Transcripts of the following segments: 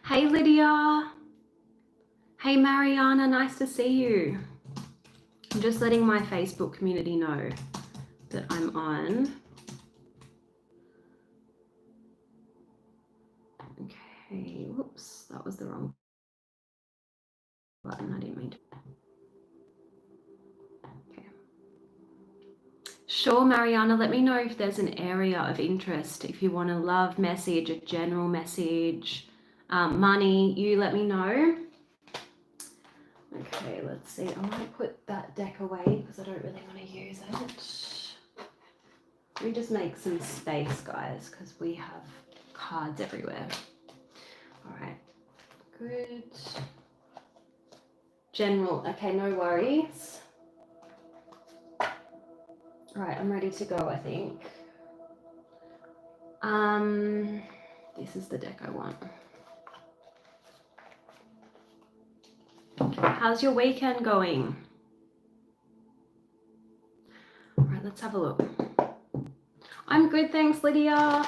Hey Lydia. Hey Mariana, nice to see you. I'm just letting my Facebook community know that I'm on. Okay, whoops, that was the wrong button. I didn't mean to. Okay. Sure, Mariana, let me know if there's an area of interest. If you want a love message, a general message, money, you let me know. Okay, let's see. I might put that deck away because I don't really want to use it. Let me just make some space, guys, because we have cards everywhere. All right, good. General, okay, no worries. All right, I'm ready to go, I think. This is the deck I want. How's your weekend going? All right, let's have a look. I'm good, thanks, Lydia. All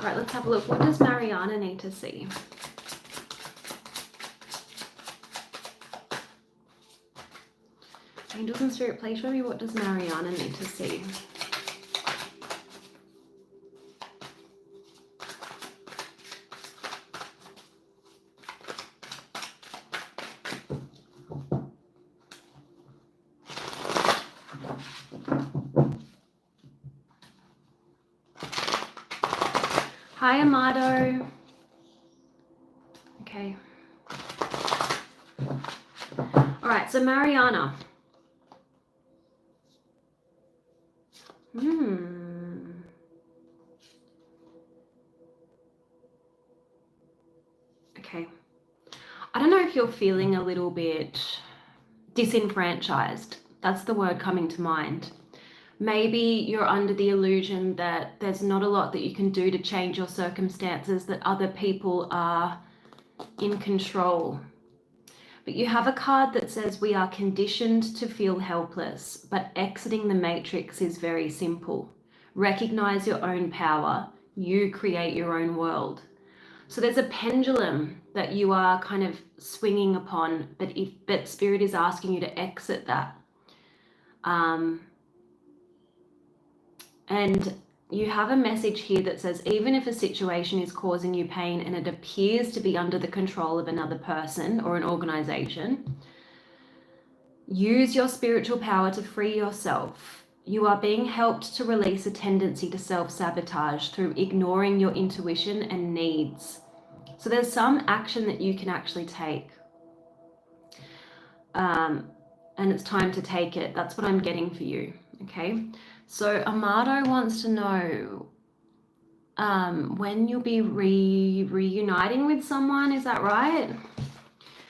right, let's have a look. What does Mariana need to see? Angels and Spirit, please show me what does Mariana need to see? Hi, Amado. Okay. All right, so Mariana. Okay. I don't know if you're feeling a little bit disenfranchised. That's the word coming to mind. Maybe you're under the illusion that there's not a lot that you can do to change your circumstances, that other people are in control. But you have a card that says we are conditioned to feel helpless, but exiting the matrix is very simple. Recognize your own power. You create your own world. So there's a pendulum that you are kind of swinging upon, but Spirit is asking you to exit that. And you have a message here that says, even if a situation is causing you pain and it appears to be under the control of another person or an organization, use your spiritual power to free yourself. You are being helped to release a tendency to self-sabotage through ignoring your intuition and needs. So there's some action that you can actually take. And it's time to take it. That's what I'm getting for you, okay? So Amado wants to know when you'll be reuniting with someone, is that right?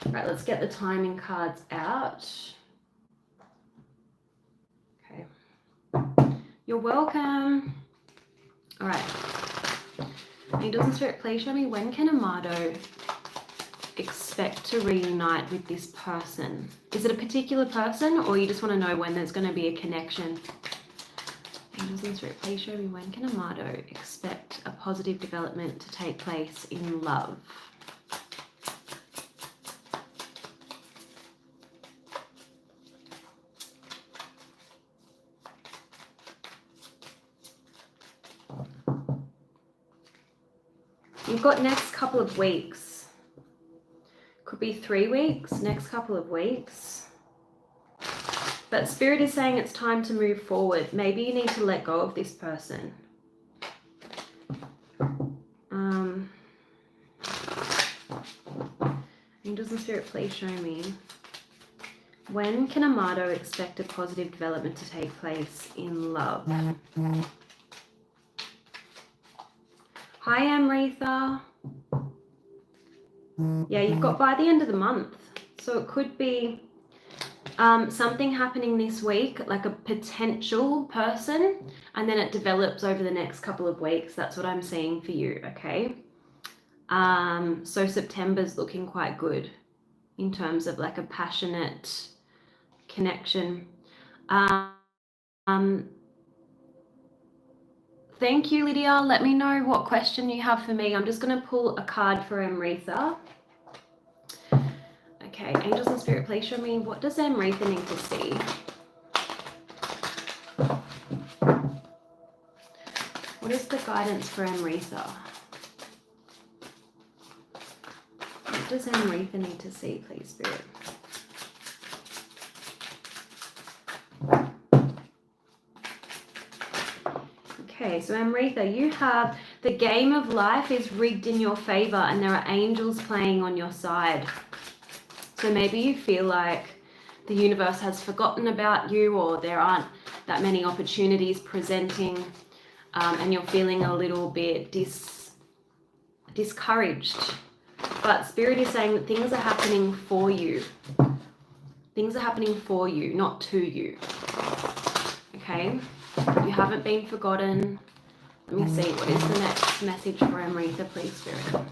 All right, let's get the timing cards out. Okay. You're welcome. All right. Angels and Spirit, please show me, when can Amado expect to reunite with this person? Is it a particular person, or you just want to know when there's going to be a connection? Angels and Spirit, please show me, when can Amado expect a positive development to take place in love? You've got next couple of weeks. Could be 3 weeks, next couple of weeks. But Spirit is saying it's time to move forward. Maybe you need to let go of this person. Angels and Spirit, please show me, when can Amado expect a positive development to take place in love? Hi, Amritha. Yeah, you've got by the end of the month. So it could be something happening this week, like a potential person, and then it develops over the next couple of weeks. That's what I'm seeing for you, okay? So September's looking quite good in terms of like a passionate connection. Thank you, Lydia. Let me know what question you have for me. I'm just going to pull a card for Amritha. Okay, angels and spirit, please show me, what does Amritha need to see? What is the guidance for Amritha? What does Amritha need to see, please, spirit? Okay, so Amritha, you have the game of life is rigged in your favor and there are angels playing on your side. So maybe you feel like the universe has forgotten about you, or there aren't that many opportunities presenting, and you're feeling a little bit discouraged. But Spirit is saying that things are happening for you. Things are happening for you, not to you. Okay? You haven't been forgotten. Let me see, what is the next message for Amritha, please, Spirit?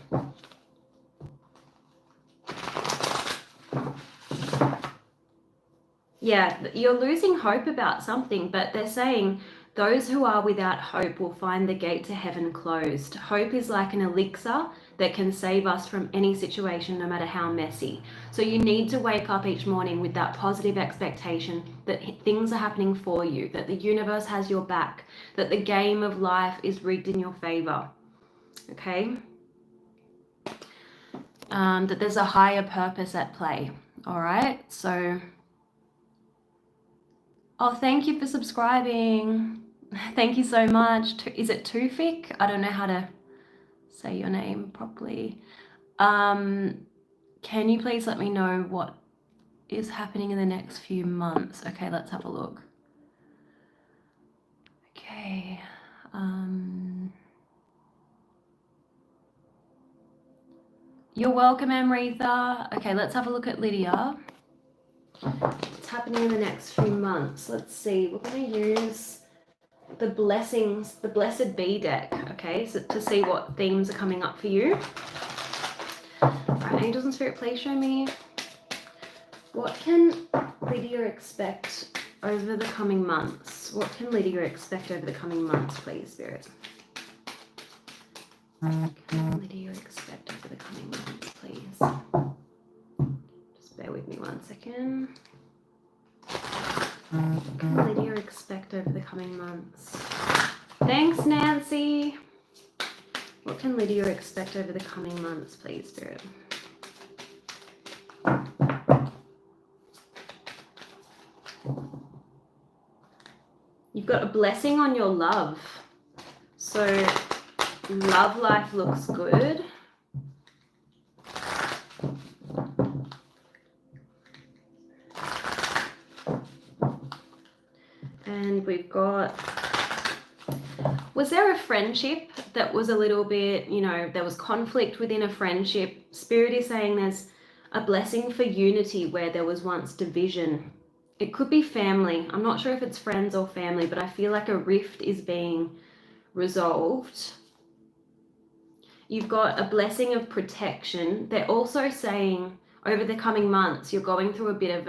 Yeah, you're losing hope about something, but they're saying those who are without hope will find the gate to heaven closed. Hope is like an elixir that can save us from any situation, no matter how messy. So you need to wake up each morning with that positive expectation that things are happening for you, that the universe has your back, that the game of life is rigged in your favor. Okay? That there's a higher purpose at play. All right? So... oh, thank you for subscribing. Thank you so much. Is it Tufik? I don't know how to say your name properly. Can you please let me know what is happening in the next few months? Okay, let's have a look. Okay. You're welcome, Amritha. Okay, let's have a look at Lydia. What's happening in the next few months? Let's see. We're going to use the blessings, the blessed bee deck, okay, so to see what themes are coming up for you. All right, angels and spirit, please show me, what can Lydia expect over the coming months? What can Lydia expect over the coming months, please, spirit? What can Lydia expect over the coming months, please? Just bear with me 1 second. What can Lydia expect over the coming months? Thanks, Nancy. What can Lydia expect over the coming months, please, Spirit? You've got a blessing on your love. So love life looks good. And we've got, was there a friendship that was a little bit, you know, there was conflict within a friendship? Spirit is saying there's a blessing for unity where there was once division. It could be family. I'm not sure if it's friends or family, but I feel like a rift is being resolved. You've got a blessing of protection. They're also saying over the coming months, you're going through a bit of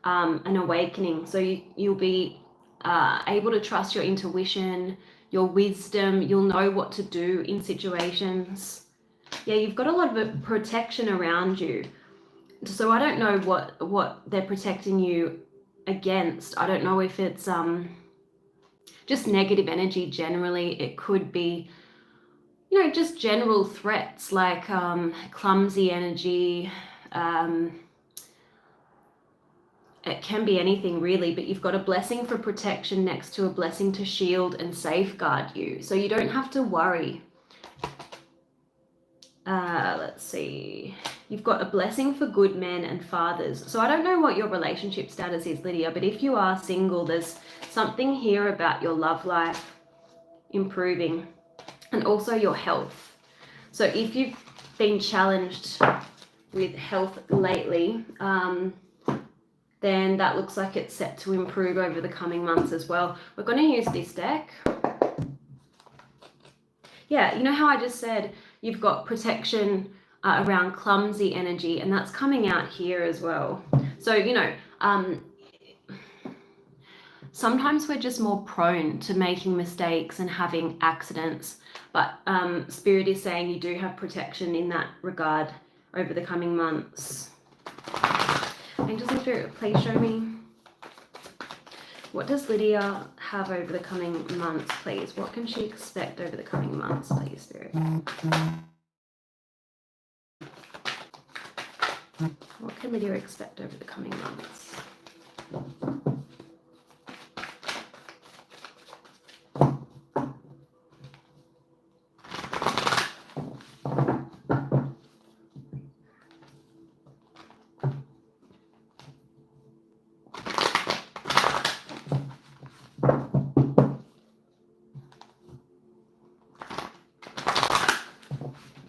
an awakening. So you'll be able to trust your intuition, your wisdom. You'll know what to do in situations. Yeah, you've got a lot of protection around you. So I don't know what they're protecting you against. I don't know if it's just negative energy generally. It could be, you know, just general threats like clumsy energy. It can be anything really, but you've got a blessing for protection next to a blessing to shield and safeguard you. So you don't have to worry. Let's see. You've got a blessing for good men and fathers. So I don't know what your relationship status is, Lydia, but if you are single, there's something here about your love life improving and also your health. So if you've been challenged with health lately, then that looks like it's set to improve over the coming months as well. We're going to use this deck. Yeah, you know how I just said you've got protection around clumsy energy, and that's coming out here as well. So, you know, sometimes we're just more prone to making mistakes and having accidents. But Spirit is saying you do have protection in that regard over the coming months. Angels and Spirit, please show me. What does Lydia have over the coming months, please? What can she expect over the coming months, please, Spirit? What can Lydia expect over the coming months?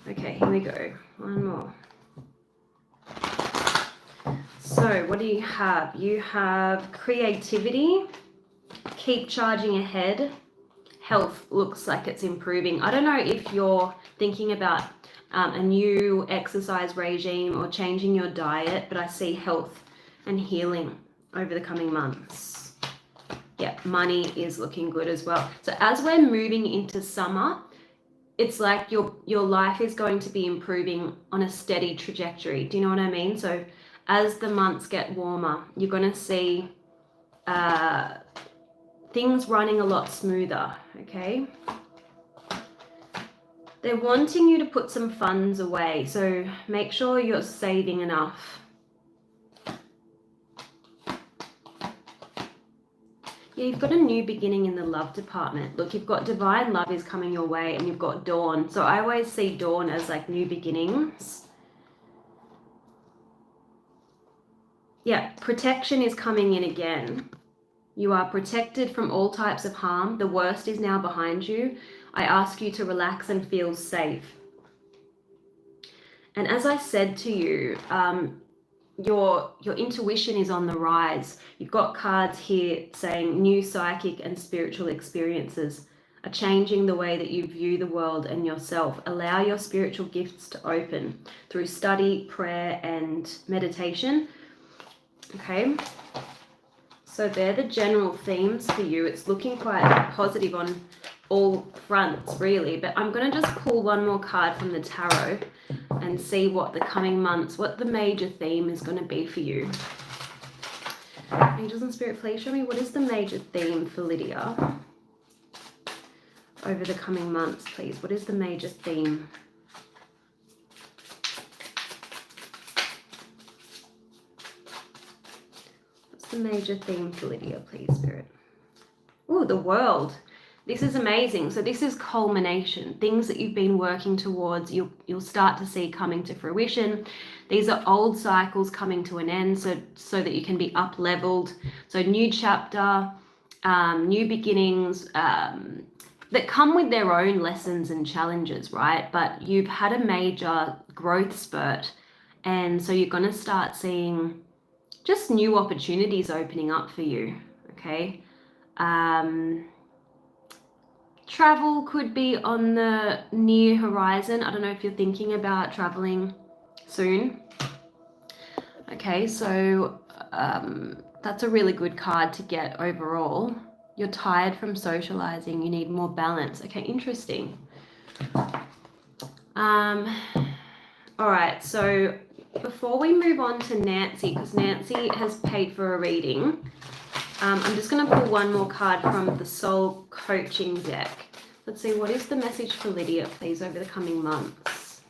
Okay, here we go. One more. So what do you have? You have creativity, keep charging ahead. Health looks like it's improving. I don't know if you're thinking about a new exercise regime or changing your diet, but I see health and healing over the coming months. Yeah, money is looking good as well. So as we're moving into summer, it's like your life is going to be improving on a steady trajectory. Do you know what I mean? So as the months get warmer, you're going to see things running a lot smoother, okay? They're wanting you to put some funds away, so make sure you're saving enough. Yeah, you've got a new beginning in the love department. Look, you've got divine love is coming your way, and you've got dawn. So I always see dawn as like new beginnings. Yeah, protection is coming in again. You are protected from all types of harm. The worst is now behind you. I ask you to relax and feel safe. And as I said to you, your intuition is on the rise. You've got cards here saying new psychic and spiritual experiences are changing the way that you view the world and yourself. Allow your spiritual gifts to open through study, prayer, and meditation. Okay. So they're the general themes for you. It's looking quite positive on all fronts, really. But I'm going to just pull one more card from the tarot and see what the coming months, what the major theme is going to be for you. Angels and Spirit, please show me what is the major theme for Lydia over the coming months, please. What is the major theme? The major theme for Lydia, please, Spirit. Oh, the World. This is amazing. So this is culmination. Things that you've been working towards, you'll start to see coming to fruition. These are old cycles coming to an end so that you can be up-leveled. So new chapter, new beginnings that come with their own lessons and challenges, right? But you've had a major growth spurt. And so you're going to start seeing just new opportunities opening up for you, okay? Travel could be on the near horizon. I don't know if you're thinking about traveling soon. Okay, so that's a really good card to get overall. You're tired from socializing. You need more balance. Okay, interesting. All right, so before we move on to Nancy, because Nancy has paid for a reading, I'm just going to pull one more card from the Soul Coaching deck. Let's see, what is the message for Lydia, please, over the coming months?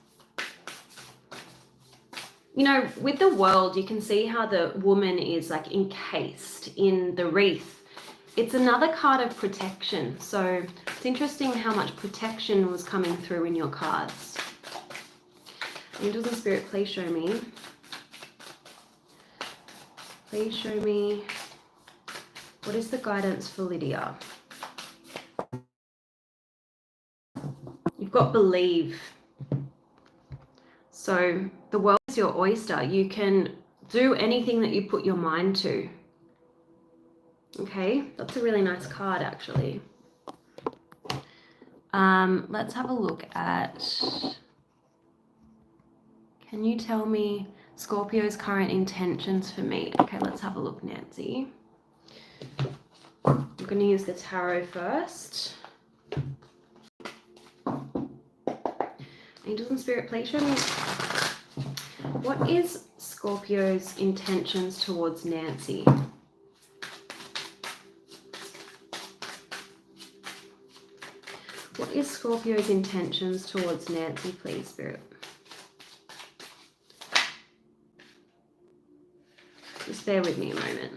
You know, with the World, you can see how the woman is like encased in the wreath. It's another card of protection. So it's interesting how much protection was coming through in your cards. Angels and Spirit, please show me. Please show me. What is the guidance for Lydia? You've got believe. So the world is your oyster. You can do anything that you put your mind to. Okay, that's a really nice card, actually. Let's have a look at... Can you tell me Scorpio's current intentions for me? Okay, let's have a look, Nancy. I'm going to use the tarot first. Angels and Spirit, please show me. What is Scorpio's intentions towards Nancy? What is Scorpio's intentions towards Nancy, please, Spirit? Just bear with me a moment.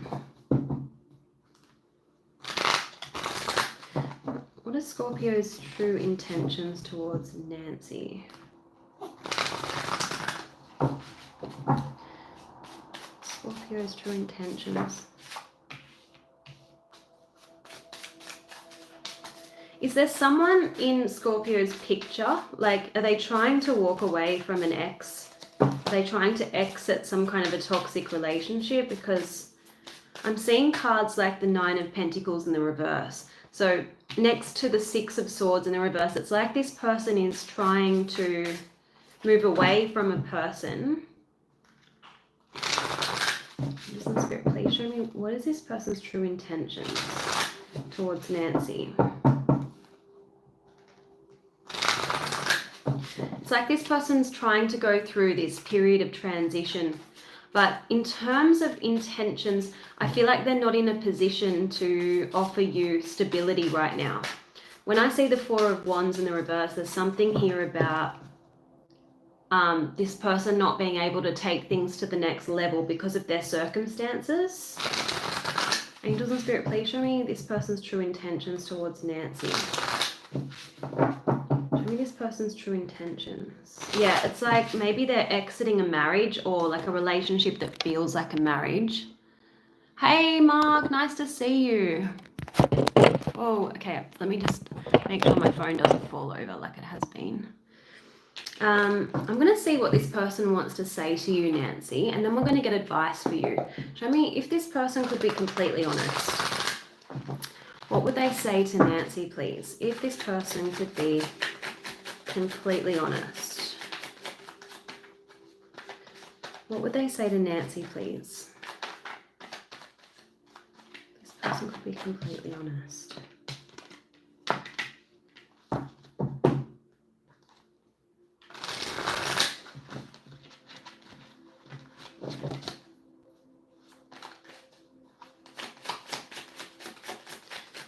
What are Scorpio's true intentions towards Nancy? Scorpio's true intentions. Is there someone in Scorpio's picture? Like, are they trying to walk away from an ex? Are they trying to exit some kind of a toxic relationship? Because I'm seeing cards like the Nine of Pentacles in the reverse. So next to the Six of Swords in the reverse, it's like this person is trying to move away from a person. Spirit, please show me, what is this person's true intentions towards Nancy? It's like this person's trying to go through this period of transition, but in terms of intentions, I feel like they're not in a position to offer you stability right now. When I see the Four of Wands in the reverse, there's something here about this person not being able to take things to the next level because of their circumstances. Angels and Spirit, please show me this person's true intentions towards Nancy. Show me this person's true intentions. Yeah, it's like maybe they're exiting a marriage or like a relationship that feels like a marriage. Hey, Mark, nice to see you. Oh, okay, let me just make sure my phone doesn't fall over like it has been. I'm going to see what this person wants to say to you, Nancy, and then we're going to get advice for you. Show me if this person could be completely honest. What would they say to Nancy, please? If this person could be completely honest. What would they say to Nancy, please? This person could be completely honest.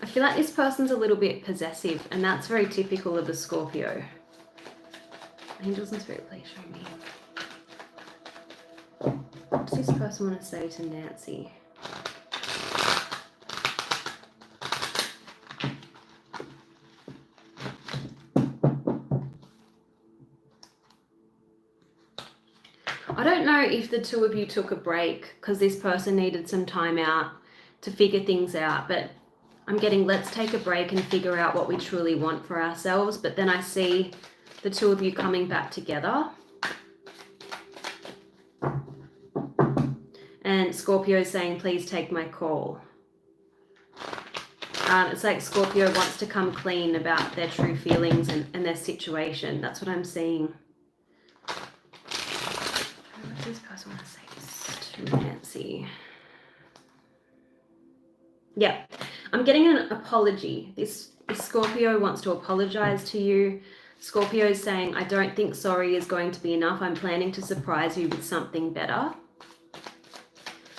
I feel like this person's a little bit possessive, and that's very typical of the Scorpio. Angels and Spirit, please show me. What does this person want to say to Nancy? I don't know if the two of you took a break because this person needed some time out to figure things out, but I'm getting, let's take a break and figure out what we truly want for ourselves. But then I see the two of you coming back together. And Scorpio is saying, please take my call. It's like Scorpio wants to come clean about their true feelings and their situation. That's what I'm seeing. What does this person want to say to Nancy? Yeah. I'm getting an apology. This Scorpio wants to apologize to you. Scorpio is saying, I don't think sorry is going to be enough. I'm planning to surprise you with something better.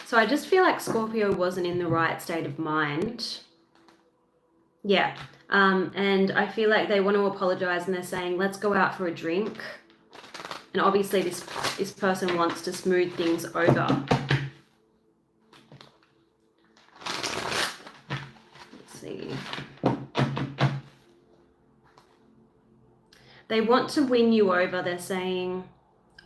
So I just feel like Scorpio wasn't in the right state of mind. Yeah. And I feel like they want to apologize and they're saying, let's go out for a drink. And obviously this person wants to smooth things over. They want to win you over. They're saying,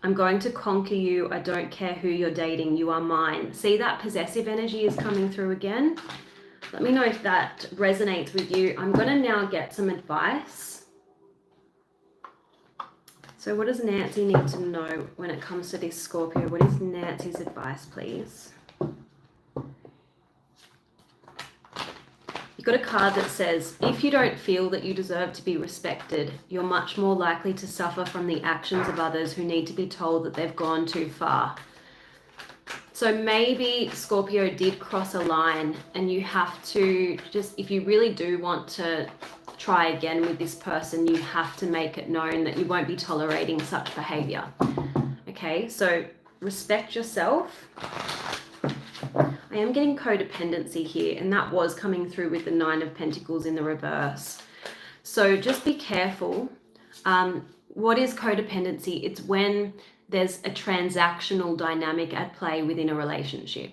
I'm going to conquer you. I don't care who you're dating. You are mine. See, that possessive energy is coming through again. Let me know if that resonates with you. I'm going to now get some advice. So what does Nancy need to know when it comes to this Scorpio? What is Nancy's advice, please? You've got a card that says, if you don't feel that you deserve to be respected, you're much more likely to suffer from the actions of others who need to be told that they've gone too far. So maybe Scorpio did cross a line, and you have to just, if you really do want to try again with this person, you have to make it known that you won't be tolerating such behavior. Okay, so respect yourself. I am getting codependency here, and that was coming through with the 9 of Pentacles in the reverse. So just be careful. What is codependency? It's when there's a transactional dynamic at play within a relationship.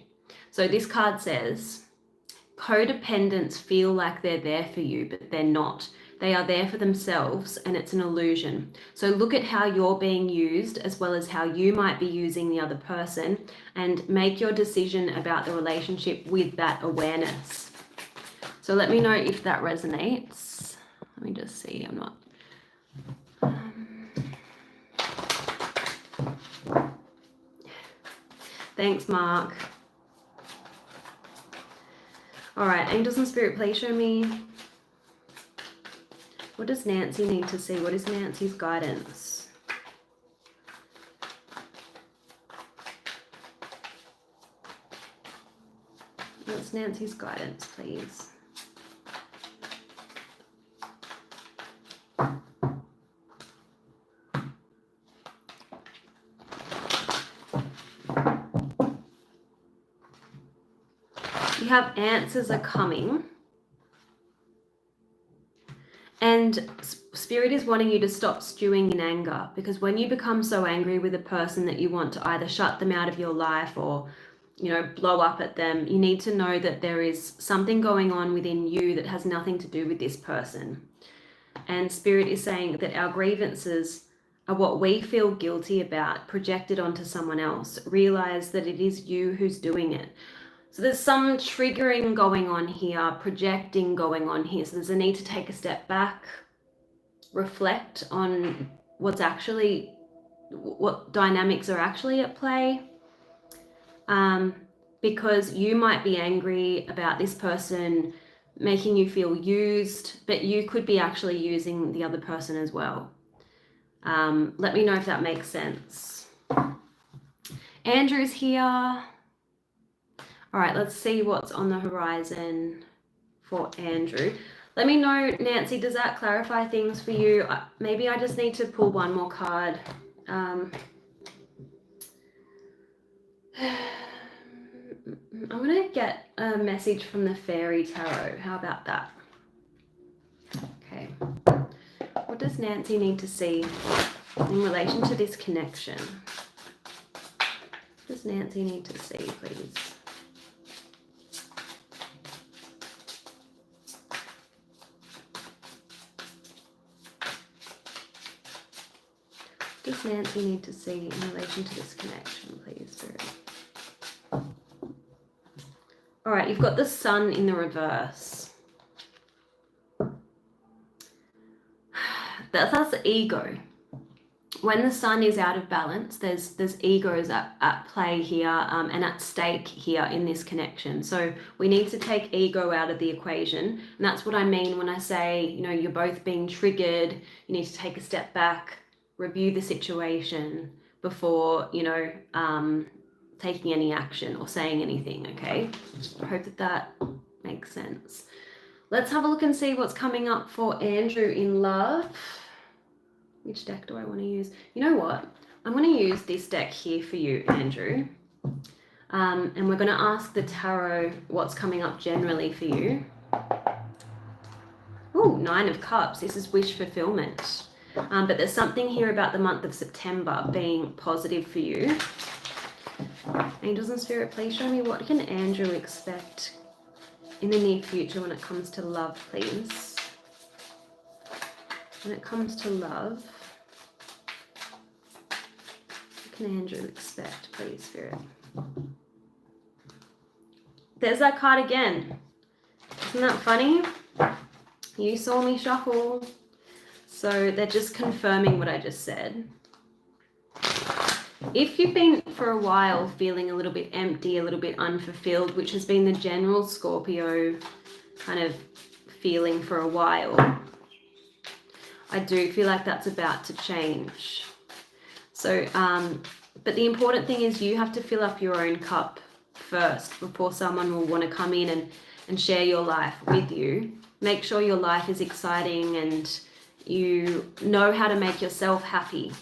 So this card says, codependents feel like they're there for you, but they're not. They are there for themselves, and it's an illusion. So look at how you're being used as well as how you might be using the other person, and make your decision about the relationship with that awareness. So let me know if that resonates. Let me just see. I'm not... Thanks, Mark. All right, angels and spirit, please show me. What does Nancy need to see? What is Nancy's guidance? What's Nancy's guidance, please? You have answers are coming, and Spirit is wanting you to stop stewing in anger, because when you become so angry with a person that you want to either shut them out of your life or, you know, blow up at them, you need to know that there is something going on within you that has nothing to do with this person. And Spirit is saying that our grievances are what we feel guilty about projected onto someone else. Realize that it is you who's doing it. So there's some triggering going on here, projecting going on here. So there's a need to take a step back, reflect on what dynamics are actually at play. Because you might be angry about this person making you feel used, but you could be actually using the other person as well. Let me know if that makes sense. Andrew's here. All right, let's see what's on the horizon for Andrew. Let me know, Nancy, does that clarify things for you? Maybe I just need to pull one more card. I'm going to get a message from the Fairy Tarot. How about that? Okay. What does Nancy need to see in relation to this connection? What does Nancy need to see, please? What does Nancy need to see in relation to this connection, please, Spirit? All right, you've got the Sun in the reverse. That's ego. When the Sun is out of balance, there's egos at play here and at stake here in this connection. So we need to take ego out of the equation. And that's what I mean when I say, you know, you're both being triggered. You need to take a step back, review the situation before, you know, taking any action or saying anything, okay? I hope that makes sense. Let's have a look and see what's coming up for Andrew in love. Which deck do I want to use? You know what? I'm going to use this deck here for you, Andrew. And we're going to ask the tarot what's coming up generally for you. Ooh, 9 of Cups. This is wish fulfillment. But there's something here about the month of September being positive for you. Angels and Spirit, please show me what can Andrew expect in the near future when it comes to love, please. When it comes to love, what can Andrew expect, please, Spirit? There's that card again. Isn't that funny? You saw me shuffle. So they're just confirming what I just said. If you've been for a while feeling a little bit empty, a little bit unfulfilled, which has been the general Scorpio kind of feeling for a while, I do feel like that's about to change. So But the important thing is you have to fill up your own cup first before someone will want to come in and share your life with you. Make sure your life is exciting and you know how to make yourself happy.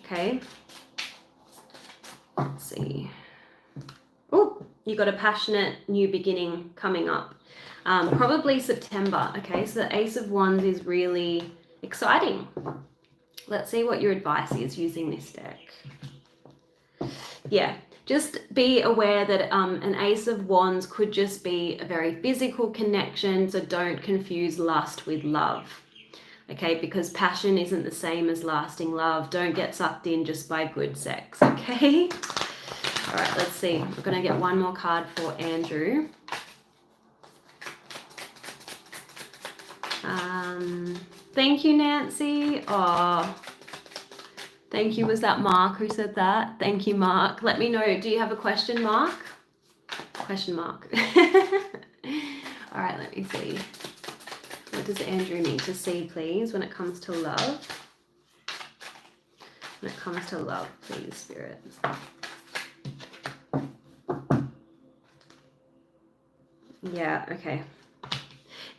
Okay? Let's see. Oh, you got a passionate new beginning coming up. Probably September. Okay, so the Ace of Wands is really exciting. Let's see what your advice is using this deck. Yeah, just be aware that an Ace of Wands could just be a very physical connection, so don't confuse lust with love. Okay, because passion isn't the same as lasting love. Don't get sucked in just by good sex, okay? All right, let's see. We're going to get one more card for Andrew. Thank you, Nancy. Oh, thank you. Was that Mark who said that? Thank you, Mark. Let me know. Do you have a question, Mark? Question mark. All right, let me see. What does Andrew need to see, please, when it comes to love? When it comes to love, please, Spirit. Yeah, okay.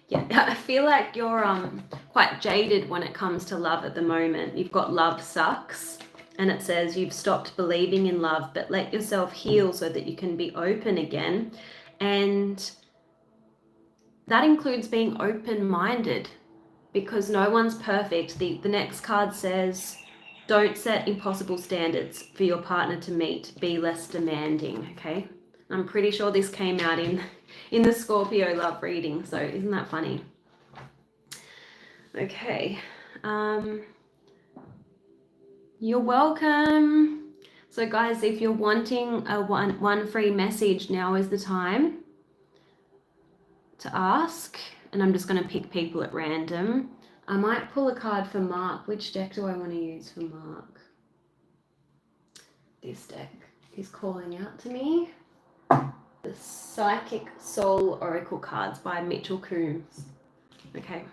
Yeah, I feel like you're quite jaded when it comes to love at the moment. You've got love sucks, and it says you've stopped believing in love, but let yourself heal so that you can be open again. And that includes being open-minded, because no one's perfect. The next card says, don't set impossible standards for your partner to meet. Be less demanding, okay? I'm pretty sure this came out in the Scorpio love reading, so isn't that funny? Okay. You're welcome. So guys, if you're wanting a one free message, now is the time to ask. And I'm just going to pick people at random. I might pull a card for Mark. Which deck do I want to use for Mark? This deck is calling out to me. The Psychic Soul Oracle cards by Mitchell Coombs. Okay.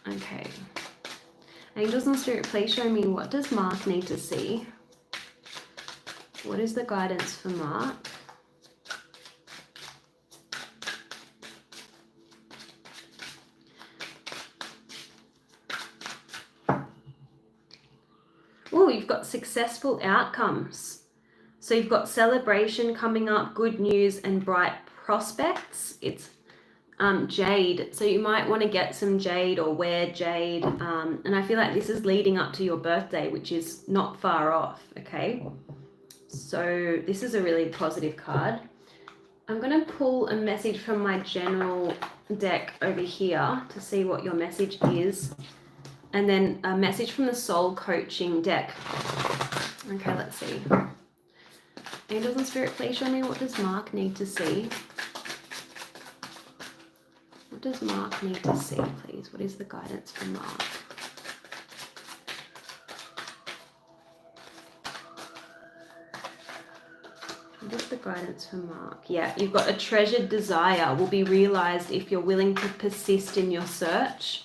Okay. Angels and Spirit, please show me, what does Mark need to see? What is the guidance for Mark? Oh, you've got successful outcomes. So you've got celebration coming up, good news and bright prospects. It's jade. So you might want to get some jade or wear jade. And I feel like this is leading up to your birthday, which is not far off, okay? So this is a really positive card. I'm going to pull a message from my general deck over here to see what your message is. And then a message from the soul coaching deck. Okay, let's see. Angels and Spirit, please show me, what does Mark need to see? What does Mark need to see, please? What is the guidance for Mark? What is the guidance for Mark? Yeah, you've got a treasured desire will be realized if you're willing to persist in your search.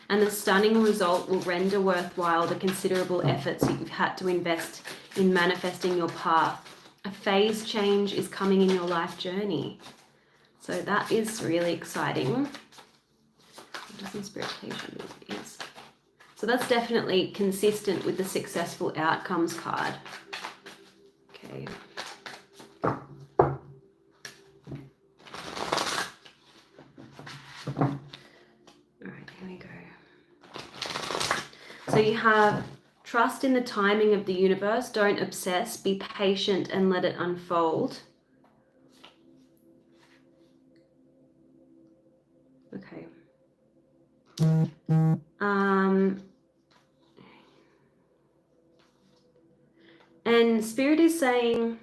And the stunning result will render worthwhile the considerable efforts you've had to invest in manifesting your path. A phase change is coming in your life journey. So that is really exciting. So that's definitely consistent with the successful outcomes card. Okay. So you have trust in the timing of the universe. Don't obsess. Be patient and let it unfold. Okay. And Spirit is saying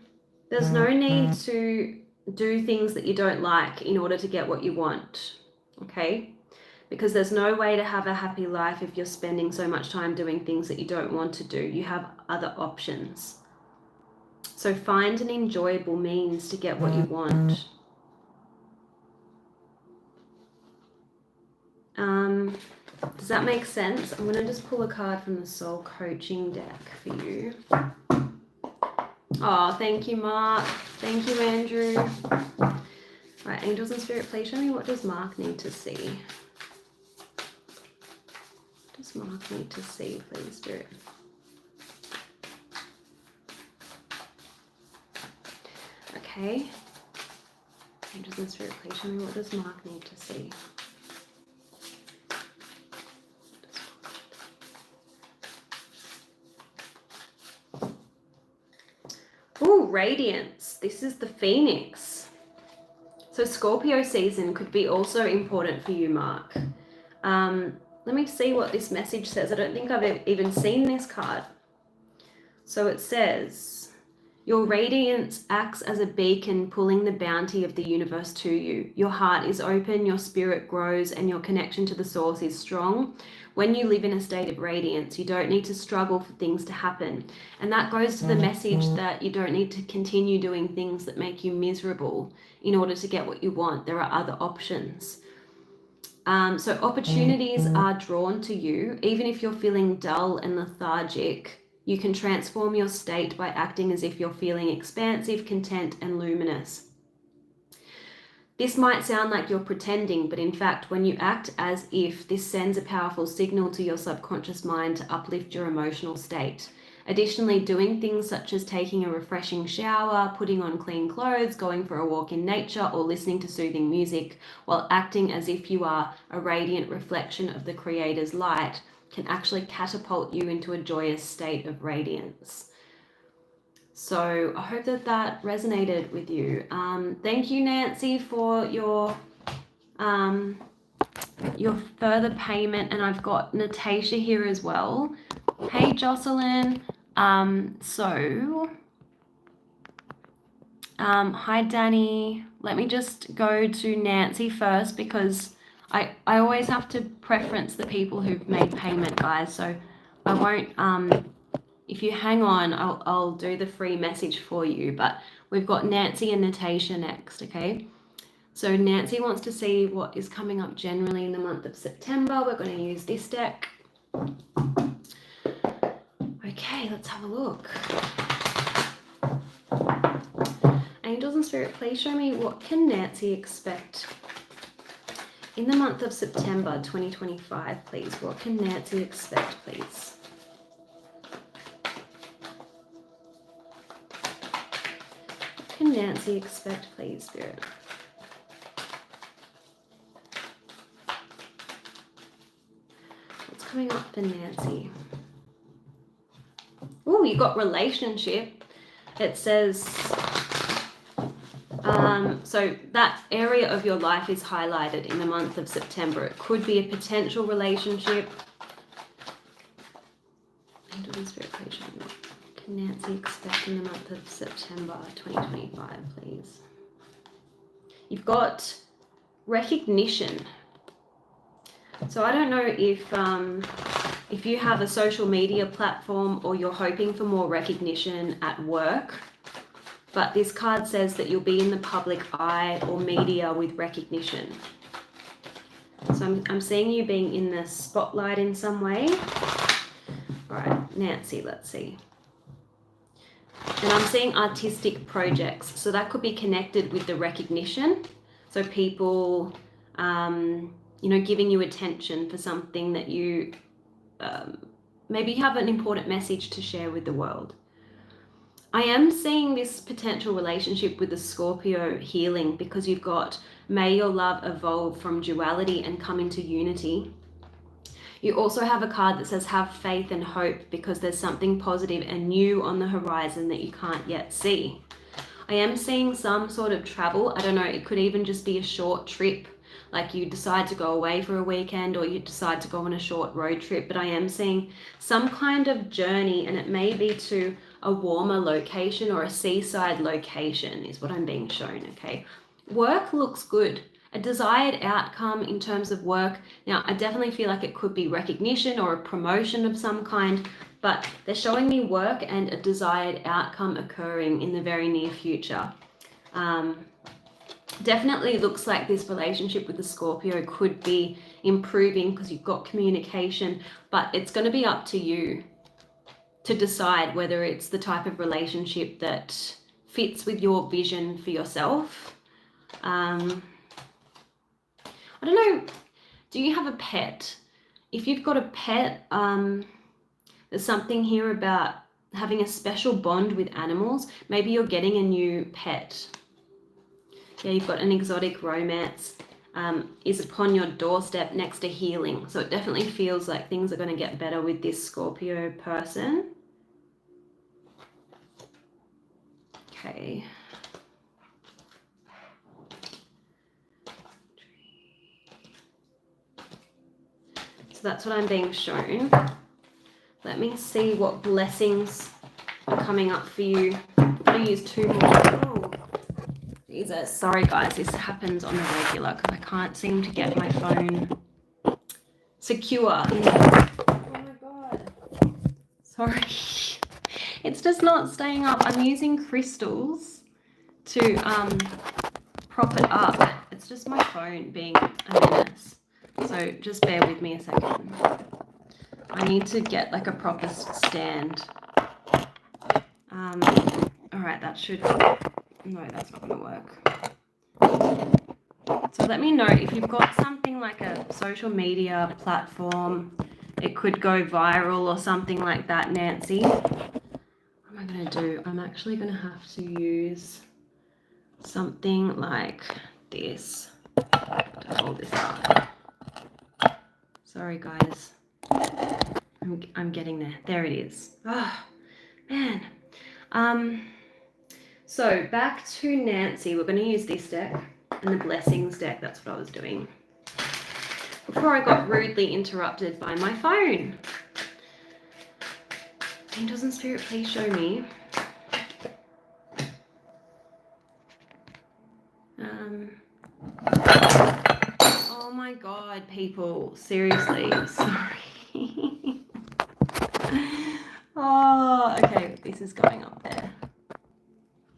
there's no need to do things that you don't like in order to get what you want. Okay? Because there's no way to have a happy life if you're spending so much time doing things that you don't want to do. You have other options. So find an enjoyable means to get what you want. Does that make sense? I'm going to just pull a card from the Soul Coaching deck for you. Oh, thank you, Mark. Thank you, Andrew. All right, angels and spirit, please show me, what does Mark need to see? What does Mark need to see, please, spirit? Okay. Angels and spirit, please show me, what does Mark need to see? Ooh, radiance. This is the Phoenix. So Scorpio season could be also important for you, Mark. Let me see what this message says. I don't think I've even seen this card. So it says, your radiance acts as a beacon pulling the bounty of the universe to you. Your heart is open, your spirit grows, and your connection to the source is strong. When you live in a state of radiance, you don't need to struggle for things to happen. And that goes to the message that you don't need to continue doing things that make you miserable in order to get what you want. There are other options. So opportunities are drawn to you. Even if you're feeling dull and lethargic, you can transform your state by acting as if you're feeling expansive, content, and luminous. This might sound like you're pretending, but in fact, when you act as if, this sends a powerful signal to your subconscious mind to uplift your emotional state. Additionally, doing things such as taking a refreshing shower, putting on clean clothes, going for a walk in nature, or listening to soothing music while acting as if you are a radiant reflection of the Creator's light can actually catapult you into a joyous state of radiance. So I hope that that resonated with you. Thank you, Nancy, for your further payment. And I've got Natasia here as well. Hey, Joselyn. Hi, Danny. Let me just go to Nancy first because I always have to preference the people who've made payment, guys. So I won't, if you hang on, I'll do the free message for you. But we've got Nancy and Natasia next, okay? So Nancy wants to see what is coming up generally in the month of September. We're going to use this deck. Okay, let's have a look. Angels and Spirit, please show me, what can Nancy expect in the month of September 2025, please? What can Nancy expect, please? What can Nancy expect, please, Spirit? What's coming up for Nancy? Oh, you got relationship. It says, so that area of your life is highlighted in the month of September. It could be a potential relationship. Angel and Spirit, please show me, what can Nancy expect in the month of September 2025, please? You've got recognition. So I don't know if you have a social media platform or you're hoping for more recognition at work, but this card says that you'll be in the public eye or media with recognition. So I'm seeing you being in the spotlight in some way. All right, Nancy, let's see. And I'm seeing artistic projects. So that could be connected with the recognition. So people, giving you attention for something that you maybe have an important message to share with the world. I am seeing this potential relationship with the Scorpio healing because you've got, may your love evolve from duality and come into unity. You also have a card that says have faith and hope because there's something positive and new on the horizon that you can't yet see. I am seeing some sort of travel. I don't know, it could even just be a short trip, like you decide to go away for a weekend or you decide to go on a short road trip, but I am seeing some kind of journey, and it may be to a warmer location or a seaside location is what I'm being shown, okay? Work looks good. A desired outcome in terms of work. Now, I definitely feel like it could be recognition or a promotion of some kind, but they're showing me work and a desired outcome occurring in the very near future. definitely looks like this relationship with the Scorpio could be improving because you've got communication, but it's going to be up to you to decide whether it's the type of relationship that fits with your vision for yourself. I don't know, do you have a pet? If you've got a pet, there's something here about having a special bond with animals. Maybe you're getting a new pet. Yeah, you've got an exotic romance is upon your doorstep next to healing. So it definitely feels like things are going to get better with this Scorpio person. Okay. So that's what I'm being shown. Let me see what blessings are coming up for you. I'm going to use 2 more. Oh, Jesus. Sorry, guys. This happens on the regular because I can't seem to get my phone secure. Oh, my God. Sorry. It's just not staying up. I'm using crystals to prop it up. It's just my phone being a menace. So just bear with me a second. I need to get like a proper stand. All right, that should, no, that's not gonna work. So let me know if you've got something like a social media platform, it could go viral or something like that, Nancy. What am I gonna do? I'm actually gonna have to use something like this to hold this up. Sorry, guys. I'm getting there. There it is. Oh, man. So back to Nancy. We're going to use this deck and the blessings deck. That's what I was doing before I got rudely interrupted by my phone. Angels and Spirit, please show me. Oh my God, people. Seriously. Sorry. Oh, okay. This is going up there.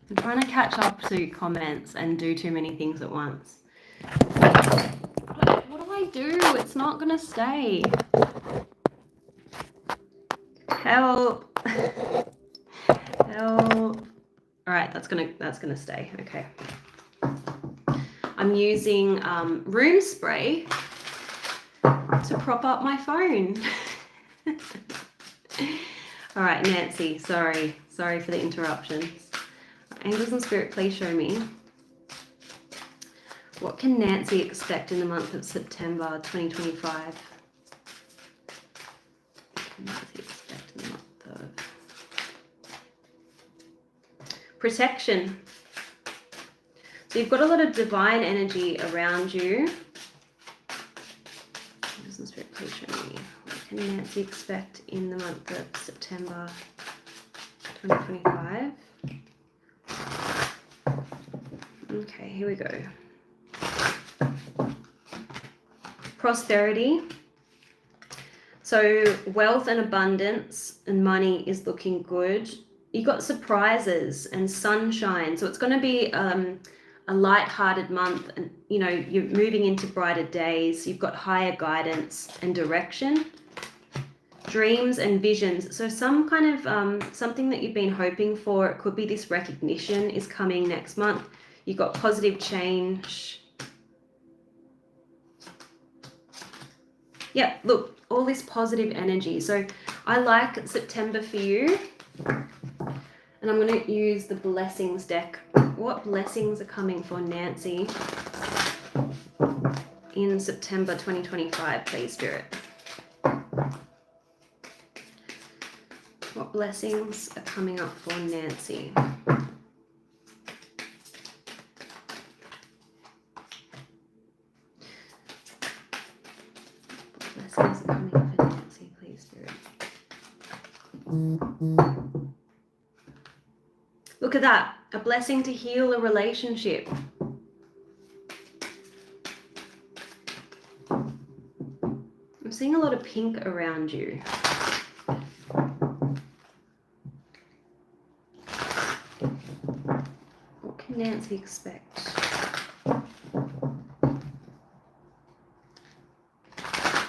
I'm trying to catch up to comments and do too many things at once. What do I do? It's not going to stay. Help. Help. All right, that's gonna stay. Okay. I'm using room spray to prop up my phone. All right, Nancy, sorry for the interruptions. Angels and Spirit, please show me. What can Nancy expect in the month of September 2025? What can Nancy expect in the month of protection? So you've got a lot of divine energy around you. Angels and Spirit, please show me. What can Nancy expect in the month of September 2025? Okay, here we go. Prosperity. So wealth and abundance and money is looking good. You got surprises and sunshine. So it's going to be a light-hearted month, and you know you're moving into brighter days. You've got higher guidance and direction. Dreams and visions. So some kind of something that you've been hoping for. It could be this recognition is coming next month. You've got positive change. Yeah, look, all this positive energy. So I like September for you. And I'm going to use the blessings deck. What blessings are coming for Nancy in September 2025, please, Spirit? What blessings are coming up for Nancy? Blessings are coming up for Nancy, please, Spirit. Look at that. A blessing to heal a relationship. I'm seeing a lot of pink around you. What can Nancy expect?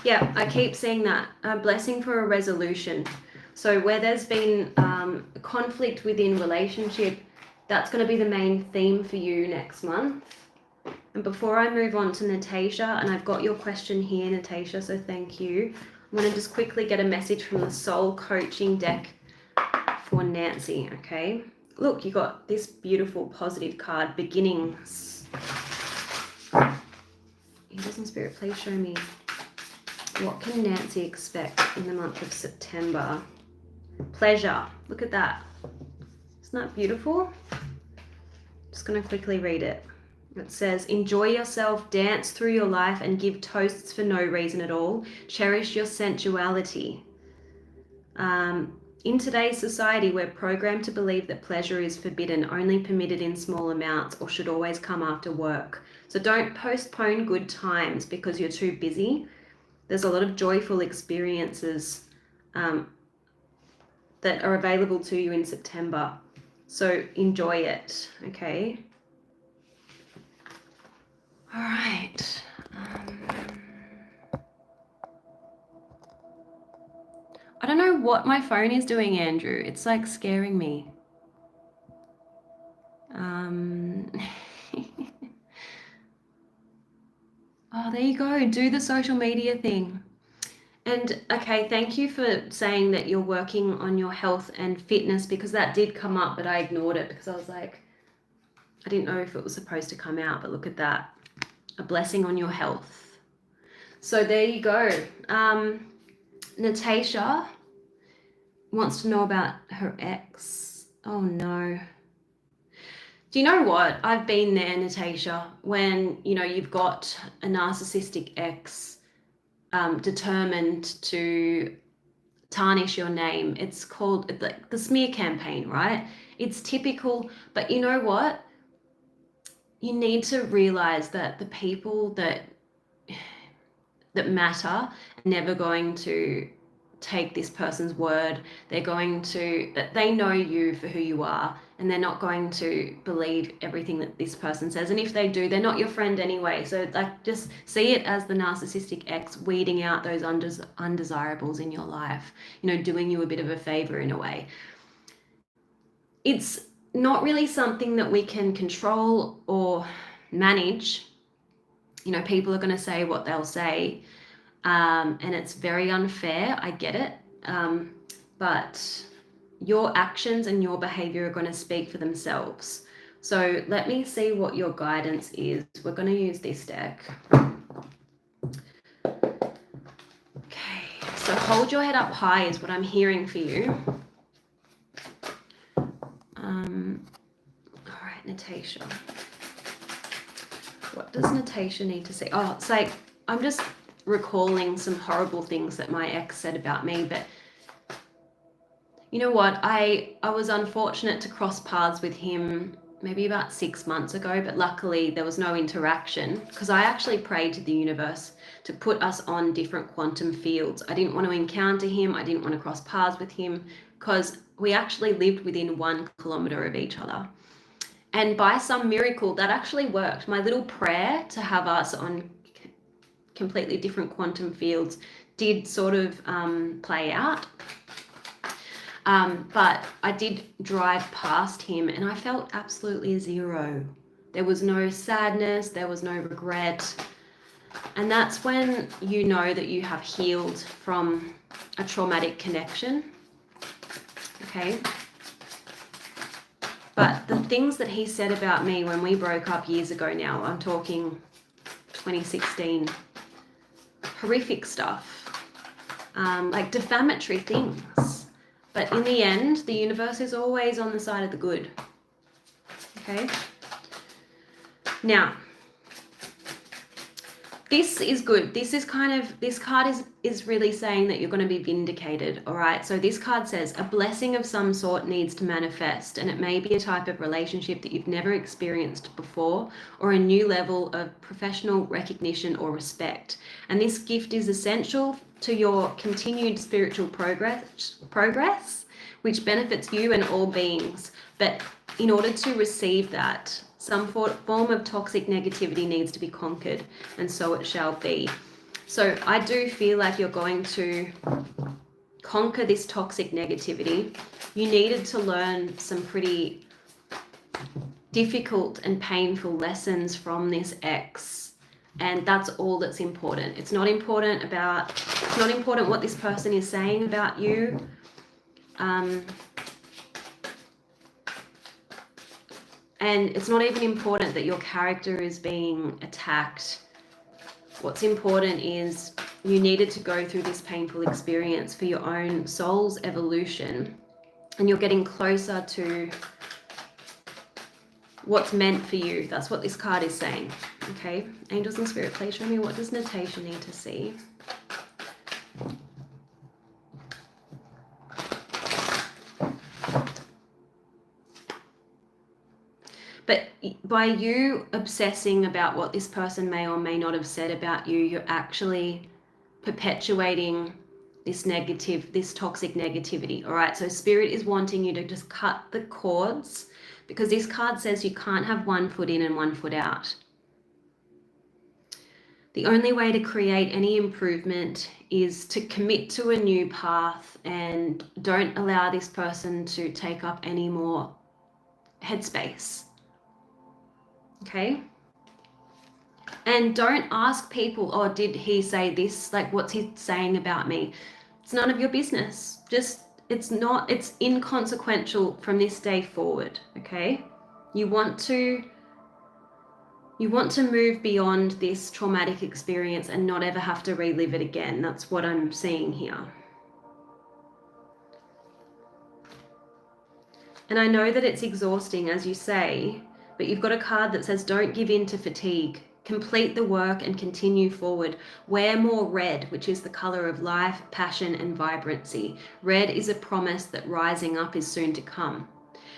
Yeah, I keep seeing that. A blessing for a resolution. So where there's been conflict within relationship, that's going to be the main theme for you next month. And before I move on to Natasia, and I've got your question here, Natasia, so thank you. I'm going to just quickly get a message from the Soul Coaching deck for Nancy, okay? Look, you got this beautiful positive card, Beginnings. Angels and Spirit, please show me, what can Nancy expect in the month of September? Pleasure. Look at that. Isn't that beautiful? Just going to quickly read it. It says, enjoy yourself, dance through your life, and give toasts for no reason at all. Cherish your sensuality. In today's society, we're programmed to believe that pleasure is forbidden, only permitted in small amounts, or should always come after work. So don't postpone good times because you're too busy. There's a lot of joyful experiences that are available to you in September. So enjoy it, okay? All right. I don't know what my phone is doing, Andrew. It's like scaring me. Oh, there you go. Do the social media thing. And okay, thank you for saying that you're working on your health and fitness, because that did come up, but I ignored it because I was like, I didn't know if it was supposed to come out, but look at that. A blessing on your health. So there you go. Natasia wants to know about her ex. Oh no. Do you know what? I've been there, Natasia, when, you know, you've got a narcissistic ex determined to tarnish your name. It's called like the smear campaign, right? It's typical, but you know what? You need to realize that the people that matter are never going to take this person's word. They're going to, that they know you for who you are, and they're not going to believe everything that this person says. And if they do, they're not your friend anyway. So like, just see it as the narcissistic ex weeding out those undesirables in your life, you know, doing you a bit of a favor in a way. It's not really something that we can control or manage. You know, people are going to say what they'll say. And it's very unfair. I get it. But your actions and your behavior are going to speak for themselves. So let me see what your guidance is. We're going to use this deck. Okay, so hold your head up high is what I'm hearing for you. All right, Natasia. What does Natasia need to say? Oh, it's like, I'm just recalling some horrible things that my ex said about me, but you know what, I was unfortunate to cross paths with him maybe about 6 months ago, but luckily there was no interaction because I actually prayed to the universe to put us on different quantum fields. I didn't want to encounter him. I didn't want to cross paths with him because we actually lived within 1 kilometer of each other. And by some miracle, that actually worked. My little prayer to have us on completely different quantum fields did sort of play out. But I did drive past him and I felt absolutely zero. There was no sadness, there was no regret. And that's when you know that you have healed from a traumatic connection. Okay. But the things that he said about me when we broke up years ago now, I'm talking 2016, horrific stuff, like defamatory things. But in the end, the universe is always on the side of the good. Okay? Now, this is good. This is kind of, this card is really saying that you're going to be vindicated, all right? So this card says a blessing of some sort needs to manifest, and it may be a type of relationship that you've never experienced before, or a new level of professional recognition or respect. And this gift is essential to your continued spiritual progress, which benefits you and all beings. But in order to receive that, some form of toxic negativity needs to be conquered, and so it shall be. So I do feel like you're going to conquer this toxic negativity. You needed to learn some pretty difficult and painful lessons from this ex, and that's all that's important. It's not important what this person is saying about you. And it's not even important that your character is being attacked. What's important is you needed to go through this painful experience for your own soul's evolution, and you're getting closer to what's meant for you. That's what this card is saying. Okay, angels and spirit, please show me, what does Natasia need to see? But by you obsessing about what this person may or may not have said about you, you're actually perpetuating this toxic negativity. All right, so spirit is wanting you to just cut the cords, because this card says you can't have one foot in and one foot out. The only way to create any improvement is to commit to a new path, and don't allow this person to take up any more headspace. Okay? And don't ask people, oh, did he say this? Like, what's he saying about me? It's none of your business. It's inconsequential from this day forward, okay? You want to move beyond this traumatic experience and not ever have to relive it again. That's what I'm seeing here. And I know that it's exhausting, as you say, but you've got a card that says don't give in to fatigue. Complete the work and continue forward. Wear more red, which is the color of life, passion, and vibrancy. Red is a promise that rising up is soon to come.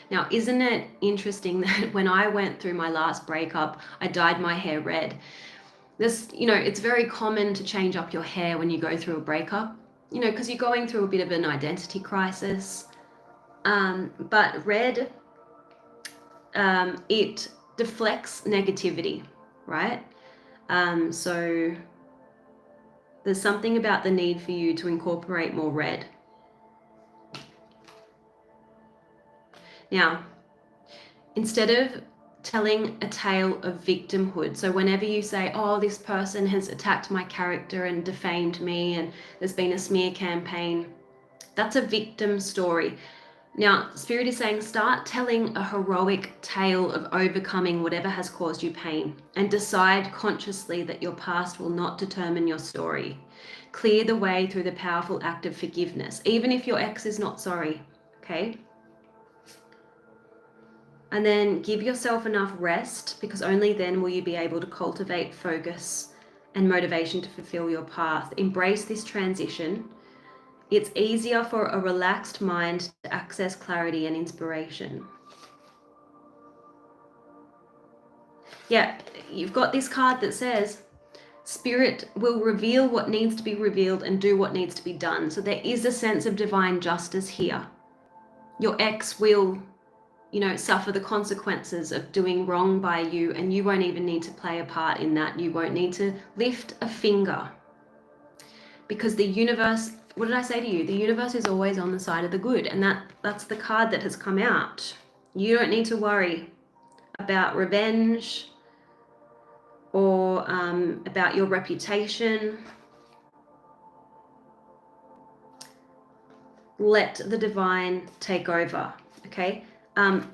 Now, isn't it interesting that when I went through my last breakup, I dyed my hair red? It's very common to change up your hair when you go through a breakup, because you're going through a bit of an identity crisis. But red, it deflects negativity, right? So there's something about the need for you to incorporate more red. Now, instead of telling a tale of victimhood, so whenever you say, oh, this person has attacked my character and defamed me and there's been a smear campaign, that's a victim story. Now, Spirit is saying start telling a heroic tale of overcoming whatever has caused you pain, and decide consciously that your past will not determine your story. Clear the way through the powerful act of forgiveness, even if your ex is not sorry, okay? And then give yourself enough rest, because only then will you be able to cultivate focus and motivation to fulfill your path. Embrace this transition. It's easier for a relaxed mind to access clarity and inspiration. Yeah, you've got this card that says Spirit will reveal what needs to be revealed and do what needs to be done. So there is a sense of divine justice here. Your ex will, suffer the consequences of doing wrong by you, and you won't even need to play a part in that. You won't need to lift a finger, because the universe, what did I say to you? The universe is always on the side of the good, and that's the card that has come out. You don't need to worry about revenge or about your reputation. Let the divine take over, okay?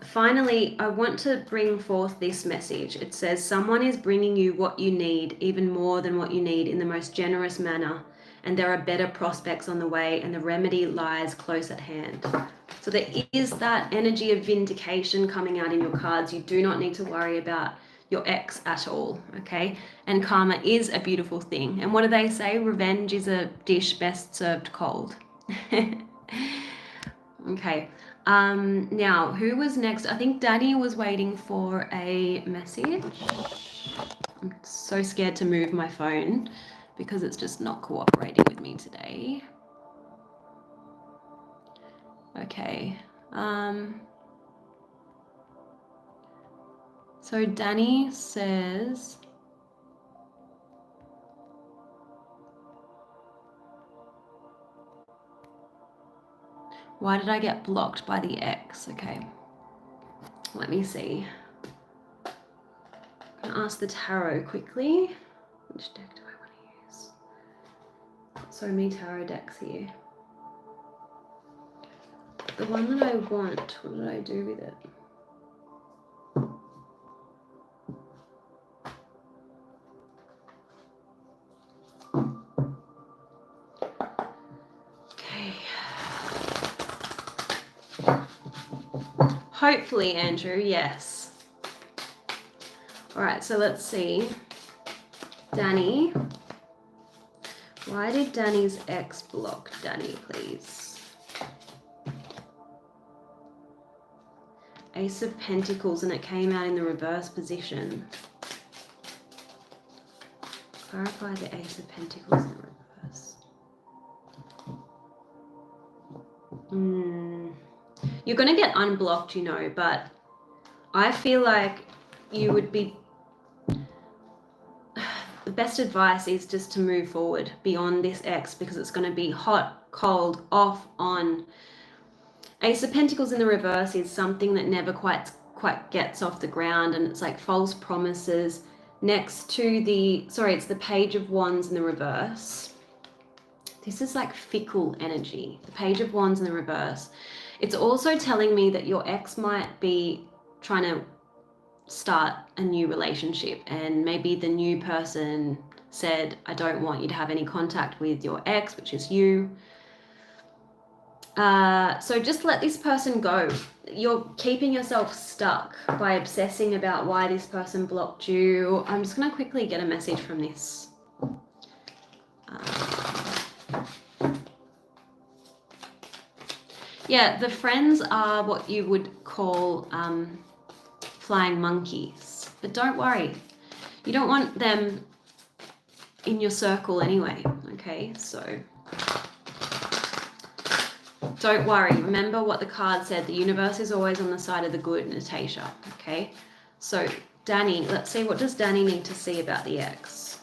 Finally, I want to bring forth this message. It says, someone is bringing you what you need, even more than what you need, in the most generous manner. And there are better prospects on the way, and the remedy lies close at hand. So there is that energy of vindication coming out in your cards. You do not need to worry about your ex at all, okay? And karma is a beautiful thing. And what do they say? Revenge is a dish best served cold. Okay. Now, who was next? I think Danny was waiting for a message. I'm so scared to move my phone because it's just not cooperating with me today. Okay. So Danny says, Why did I get blocked by the ex? Okay, let me see. I'm gonna ask the tarot quickly. Which deck do I want to use? So many tarot decks here. The one that I want, what did I do with it? Okay. Hopefully, Andrew, yes. All right, so let's see. Danny. Why did Danny's ex block Danny, please? Ace of Pentacles, and it came out in the reverse position. Clarify the Ace of Pentacles in reverse. You're going to get unblocked, you know, but I feel like you would be... The best advice is just to move forward beyond this ex, because it's going to be hot, cold, off, on. Ace of Pentacles in the reverse is something that never quite gets off the ground, and it's like false promises. Next to the, sorry, it's the Page of Wands in the reverse. This is like fickle energy, the Page of Wands in the reverse. It's also telling me that your ex might be trying to start a new relationship, and maybe the new person said, I don't want you to have any contact with your ex, which is you. So just let this person go. You're keeping yourself stuck by obsessing about why this person blocked you. I'm just going to quickly get a message from this. Yeah, the friends are what you would call flying monkeys. But don't worry. You don't want them in your circle anyway, okay? So don't worry. Remember what the card said. The universe is always on the side of the good, Natasia, okay? So Danny, let's see, what does Danny need to see about the ex?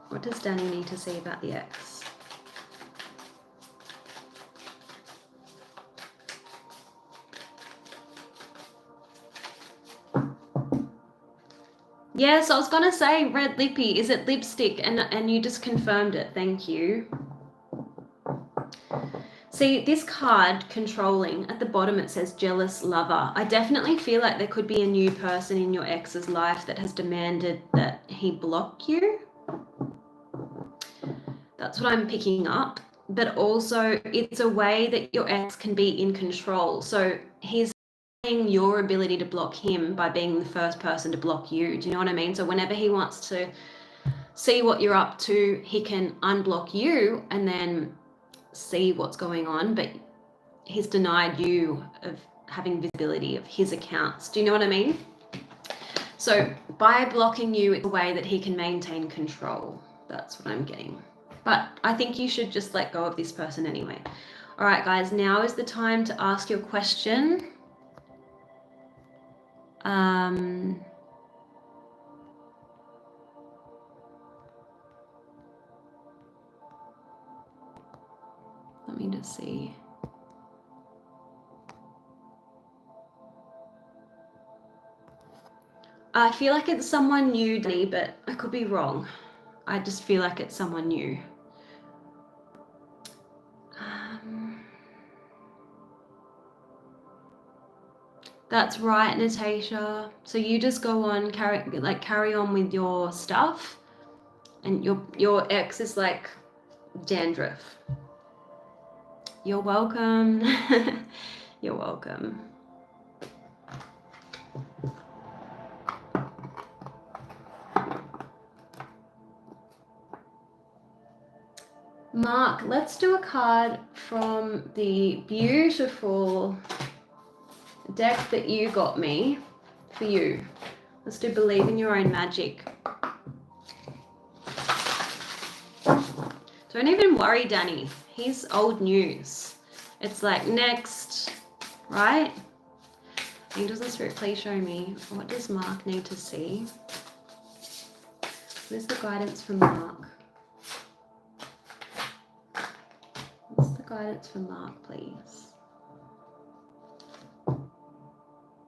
What does Danny need to see about the ex? Yes, I was going to say red lippy. Is it lipstick? And you just confirmed it. Thank you. See, this card, controlling, at the bottom it says jealous lover. I definitely feel like there could be a new person in your ex's life that has demanded that he block you. That's what I'm picking up. But also it's a way that your ex can be in control. So he's your ability to block him by being the first person to block you. Do you know what I mean? So whenever he wants to see what you're up to, he can unblock you and then see what's going on, but he's denied you of having visibility of his accounts. Do you know what I mean? So by blocking you, it's a way that he can maintain control. That's what I'm getting. But I think you should just let go of this person anyway. All right, guys, now is the time to ask your question. Let me just see. I feel like it's someone new, Danny, but I could be wrong. I just feel like it's someone new. That's right, Natasia. So you just go on, carry on with your stuff, and your ex is like dandruff. You're welcome. You're welcome. Mark, let's do a card from the beautiful deck that you got me for you. Let's do Believe in Your Own Magic. Don't even worry, Danny. He's old news. It's like next, right? Angels and Spirit, please show me. What does Mark need to see? What is the guidance from Mark? guidance for Mark, please.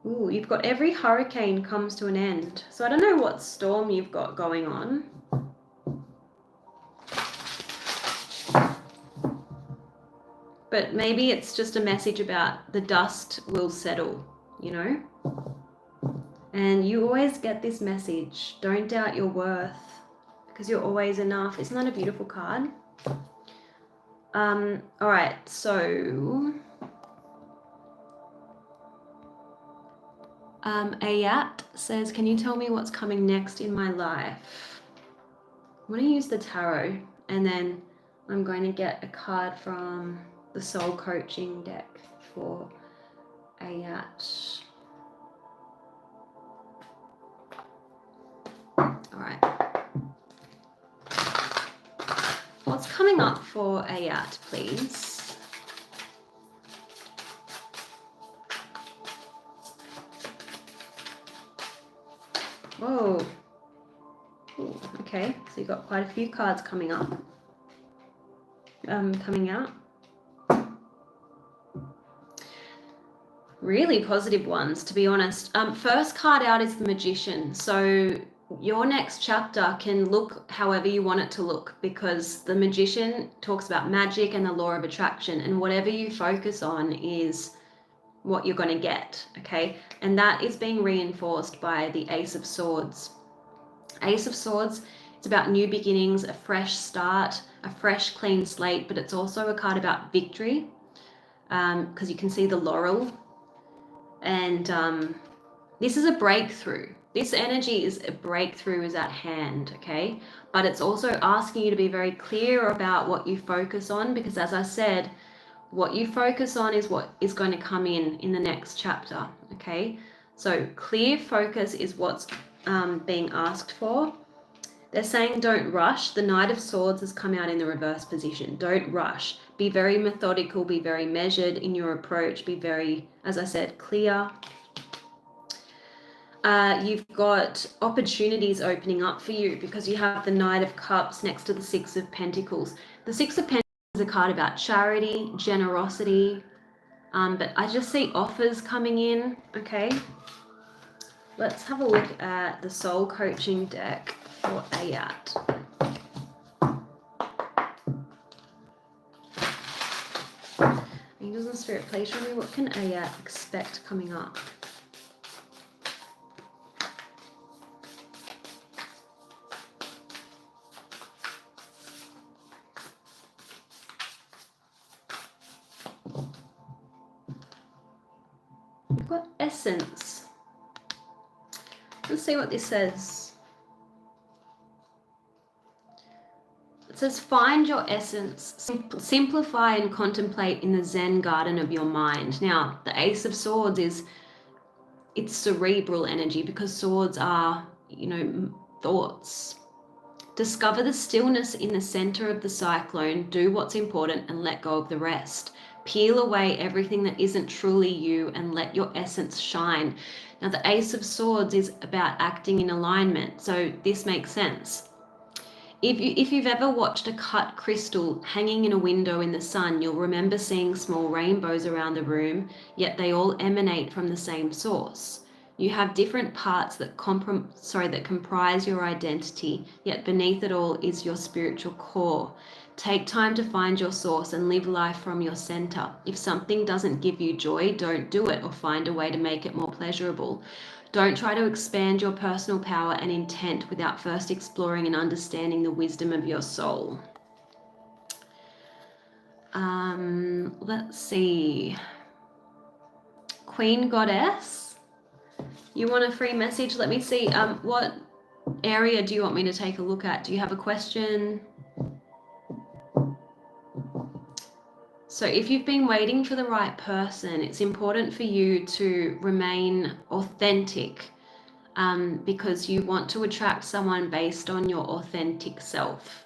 Ooh, you've got every hurricane comes to an end. So I don't know what storm you've got going on. But maybe it's just a message about the dust will settle, you know? And you always get this message. Don't doubt your worth because you're always enough. Isn't that a beautiful card? All right, so Ayat says, can you tell me what's coming next in my life? I'm going to use the tarot and then I'm going to get a card from the soul coaching deck for Ayat. All right. What's coming up for Ayat, please? Whoa. Ooh, okay, so you've got quite a few cards coming up. Coming out. Really positive ones, to be honest. First card out is the Magician. So your next chapter can look however you want it to look, because the Magician talks about magic and the law of attraction, and whatever you focus on is what you're going to get, okay? And that is being reinforced by the Ace of Swords. Ace of Swords, it's about new beginnings, a fresh start, a fresh clean slate, but it's also a card about victory, because you can see the laurel. And this is a breakthrough. This energy is a breakthrough is at hand, okay? But it's also asking you to be very clear about what you focus on, because as I said, what you focus on is what is going to come in the next chapter, okay? So clear focus is what's being asked for. They're saying don't rush. The Knight of Swords has come out in the reverse position. Don't rush. Be very methodical, be very measured in your approach, be very, as I said, clear. You've got opportunities opening up for you because you have the Knight of Cups next to the Six of Pentacles. The Six of Pentacles is a card about charity, generosity, but I just see offers coming in, okay? Let's have a look at the soul coaching deck for Ayat. Angels and Spirit, please show me what can Ayat expect coming up. We've got Essence. Let's see what this says. It says, find your essence, simplify and contemplate in the Zen garden of your mind. Now, the Ace of Swords it's cerebral energy, because swords are, you know, thoughts. Discover the stillness in the center of the cyclone, do what's important and let go of the rest. Peel away everything that isn't truly you and let your essence shine. Now, the Ace of Swords is about acting in alignment, so this makes sense. If you've ever watched a cut crystal hanging in a window in the sun, you'll remember seeing small rainbows around the room, yet they all emanate from the same source. You have different parts that comprise your identity, yet beneath it all is your spiritual core. Take time to find your source and live life from your center. If something doesn't give you joy, don't do it, or find a way to make it more pleasurable. Don't try to expand your personal power and intent without first exploring and understanding the wisdom of your soul. Let's see. Queen Goddess, you want a free message? Let me see. What area do you want me to take a look at? Do you have a question? So if you've been waiting for the right person, it's important for you to remain authentic, because you want to attract someone based on your authentic self,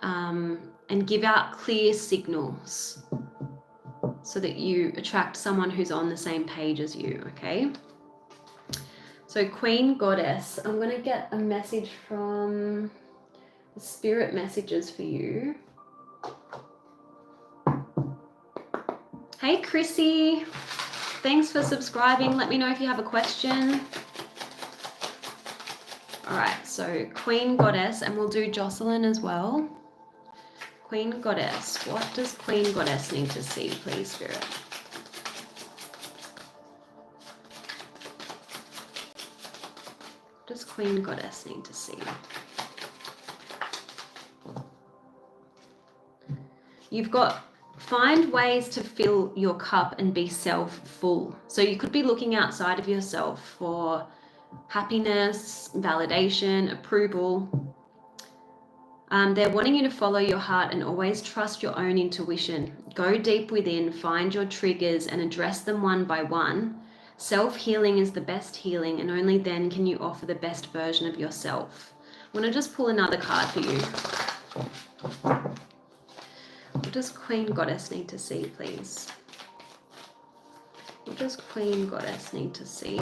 and give out clear signals so that you attract someone who's on the same page as you, okay? So Queen Goddess, I'm going to get a message from the spirit messages for you. Hey, Chrissy. Thanks for subscribing. Let me know if you have a question. All right, so Queen Goddess, and we'll do Joselyn as well. Queen Goddess, what does Queen Goddess need to see, please, Spirit? What does Queen Goddess need to see? You've got, find ways to fill your cup and be self-full. So you could be looking outside of yourself for happiness, validation, approval. They're wanting you to follow your heart and always trust your own intuition. Go deep within, find your triggers and address them one by one. Self-healing is the best healing, and only then can you offer the best version of yourself. I'm going to just pull another card for you. What does Queen Goddess need to see, please? What does Queen Goddess need to see?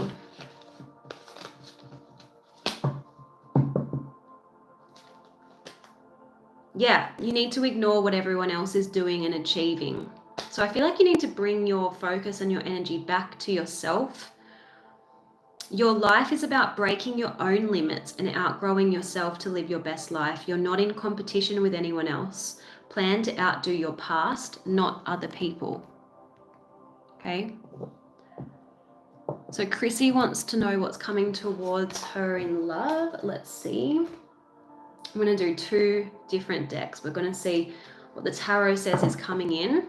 Yeah, you need to ignore what everyone else is doing and achieving. So I feel like you need to bring your focus and your energy back to yourself. Your life is about breaking your own limits and outgrowing yourself to live your best life. You're not in competition with anyone else. Plan to outdo your past, not other people. Okay? So Chrissy wants to know what's coming towards her in love. Let's see. I'm going to do 2 different decks. We're going to see what the tarot says is coming in.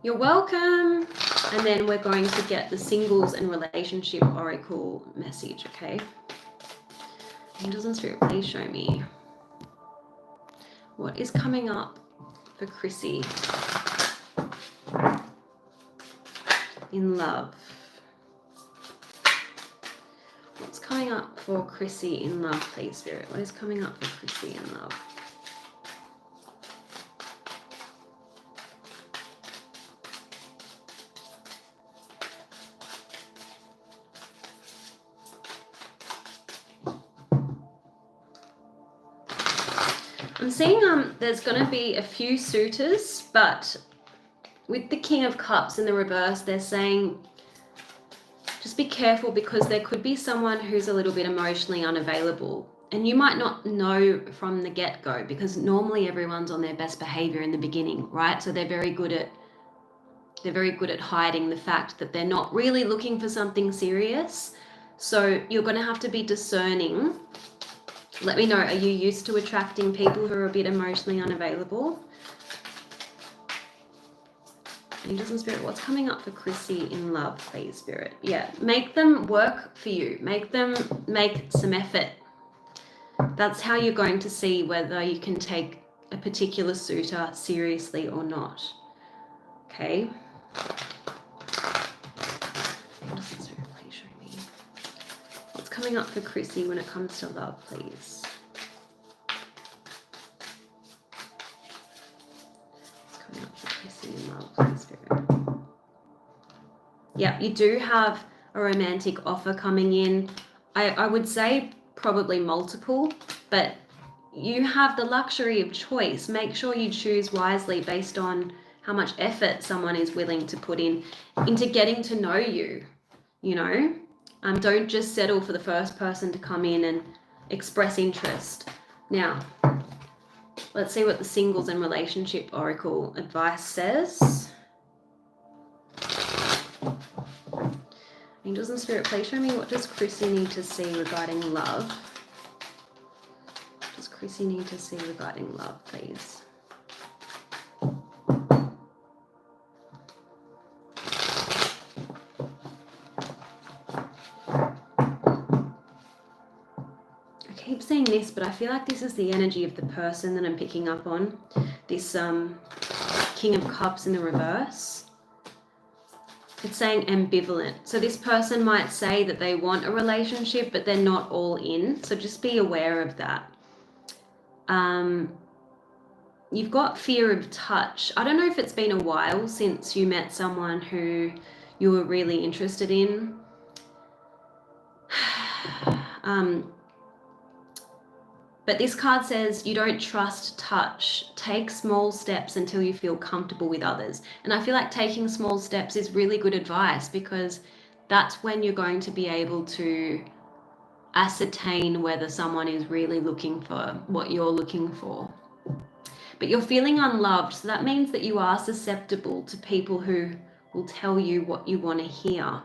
You're welcome. And then we're going to get the singles and relationship oracle message, okay? Angels and Spirit, please show me what is coming up for Chrissy in love. What's coming up for Chrissy in love, please, Spirit? What is coming up for Chrissy in love? I'm seeing there's going to be a few suitors, but with the King of Cups in the reverse, they're saying just be careful because there could be someone who's a little bit emotionally unavailable. And you might not know from the get-go because normally everyone's on their best behavior in the beginning, right? So they're very good at hiding the fact that they're not really looking for something serious. So you're going to have to be discerning. Let me know, are you used to attracting people who are a bit emotionally unavailable? Angels and Spirit, what's coming up for Chrissy in love, please, Spirit? Yeah, make them work for you. Make them make some effort. That's how you're going to see whether you can take a particular suitor seriously or not. Okay? Angels and Spirit, please show me. What's coming up for Chrissy when it comes to love, please? What's coming up for Chrissy in love, please, Spirit? Yeah, you do have a romantic offer coming in. I would say probably multiple, but you have the luxury of choice. Make sure you choose wisely based on how much effort someone is willing to put in into getting to know you, you know? Don't just settle for the first person to come in and express interest. Now, let's see what the singles and relationship oracle advice says. Angels and Spirit, please show me what does Chrissy need to see regarding love. What does Chrissy need to see regarding love, please? Keep saying this, but I feel like this is the energy of the person that I'm picking up on. This King of Cups in the reverse. It's saying ambivalent. So this person might say that they want a relationship, but they're not all in. So just be aware of that. You've got fear of touch. I don't know if it's been a while since you met someone who you were really interested in. But this card says you don't trust touch. Take small steps until you feel comfortable with others. And I feel like taking small steps is really good advice, because that's when you're going to be able to ascertain whether someone is really looking for what you're looking for. But you're feeling unloved, so that means that you are susceptible to people who will tell you what you want to hear.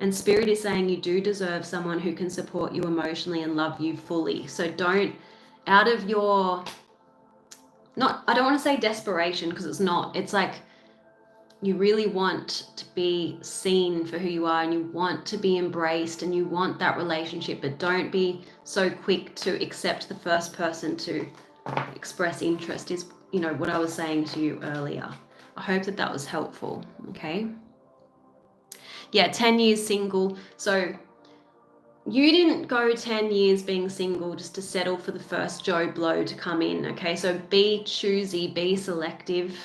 And Spirit is saying you do deserve someone who can support you emotionally and love you fully. So don't, out of your, I don't want to say desperation, because it's not. It's like you really want to be seen for who you are, and you want to be embraced, and you want that relationship, but don't be so quick to accept the first person to express interest, is, you know, what I was saying to you earlier. I hope that that was helpful. Okay. Yeah, 10 years single. So you didn't go 10 years being single just to settle for the first Joe Blow to come in. Okay, so be choosy, be selective,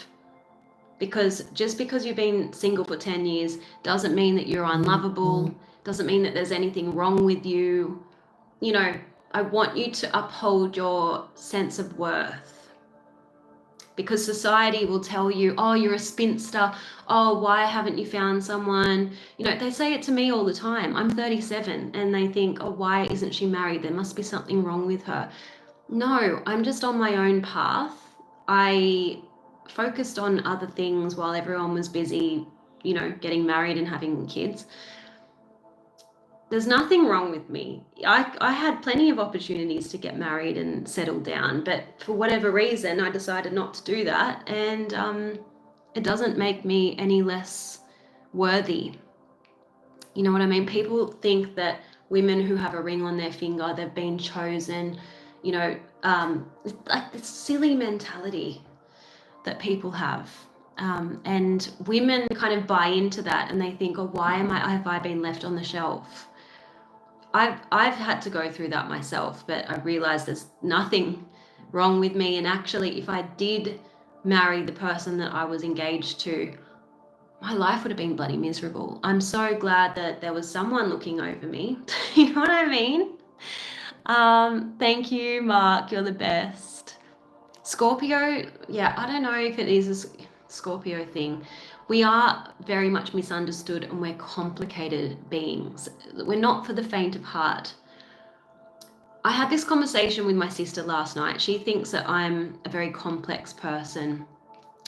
because just because you've been single for 10 years doesn't mean that you're unlovable, doesn't mean that there's anything wrong with you. You know, I want you to uphold your sense of worth, because society will tell you, oh, you're a spinster. Oh, why haven't you found someone? You know, they say it to me all the time. I'm 37 and they think, oh, why isn't she married? There must be something wrong with her. No, I'm just on my own path. I focused on other things while everyone was busy, you know, getting married and having kids. There's nothing wrong with me. I had plenty of opportunities to get married and settle down, but for whatever reason, I decided not to do that. And it doesn't make me any less worthy. You know what I mean? People think that women who have a ring on their finger, they've been chosen, you know, like this silly mentality that people have. And women kind of buy into that, and they think, oh, why have I been left on the shelf? I've had to go through that myself, but I realized there's nothing wrong with me. And actually, if I did marry the person that I was engaged to, my life would have been bloody miserable. I'm so glad that there was someone looking over me. You know what I mean? Thank you, Mark. You're the best. Scorpio, yeah, I don't know if it is a Scorpio thing. We are very much misunderstood, and we're complicated beings. We're not for the faint of heart. I had this conversation with my sister last night. She thinks that I'm a very complex person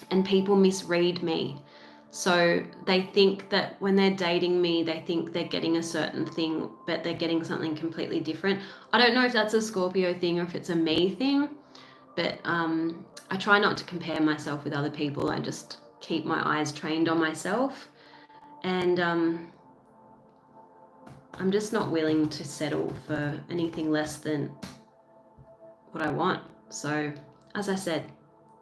and people misread me. So they think that when they're dating me, they think they're getting a certain thing, but they're getting something completely different. I don't know if that's a Scorpio thing or if it's a me thing, but I try not to compare myself with other people. I just keep my eyes trained on myself, and I'm just not willing to settle for anything less than what I want. So as I said,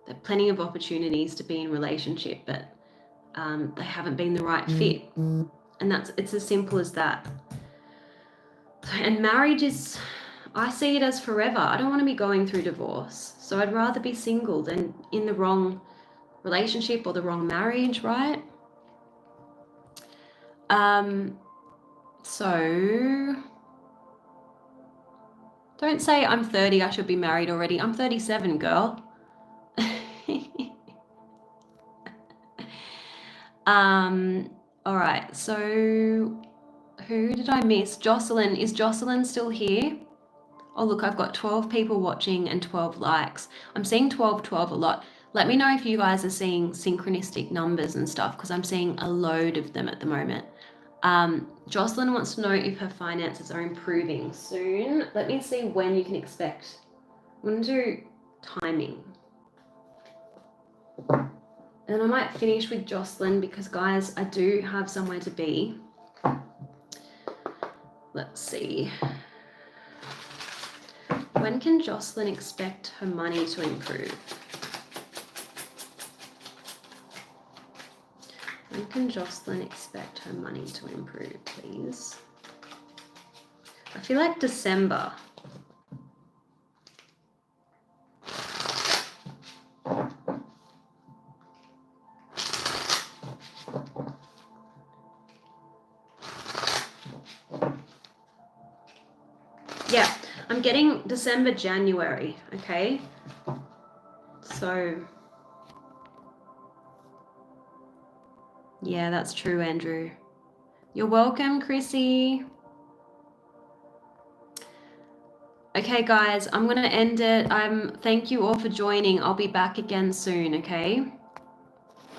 there are plenty of opportunities to be in relationship, but they haven't been the right fit, and it's as simple as that. And marriage is, I see it as forever. I don't want to be going through divorce, so I'd rather be single than in the wrong relationship or the wrong marriage, right? So don't say I'm 30, I should be married already. I'm 37, girl. All right, so who did I miss? Joselyn. Is Joselyn still here? Oh, look, I've got 12 people watching and 12 likes. I'm seeing 12 a lot. Let me know if you guys are seeing synchronistic numbers and stuff, because I'm seeing a load of them at the moment. Jocelyn wants to know if her finances are improving soon. Let me see when you can expect. I'm going to do timing. And I might finish with Jocelyn, because, guys, I do have somewhere to be. Let's see. When can Jocelyn expect her money to improve? When can Jocelyn expect her money to improve, please? I feel like December. Yeah, I'm getting December, January, okay? So, yeah, that's true, Andrew. You're welcome, Chrissy. Okay, guys, I'm going to end it. Thank you all for joining. I'll be back again soon, okay?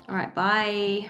All right, bye.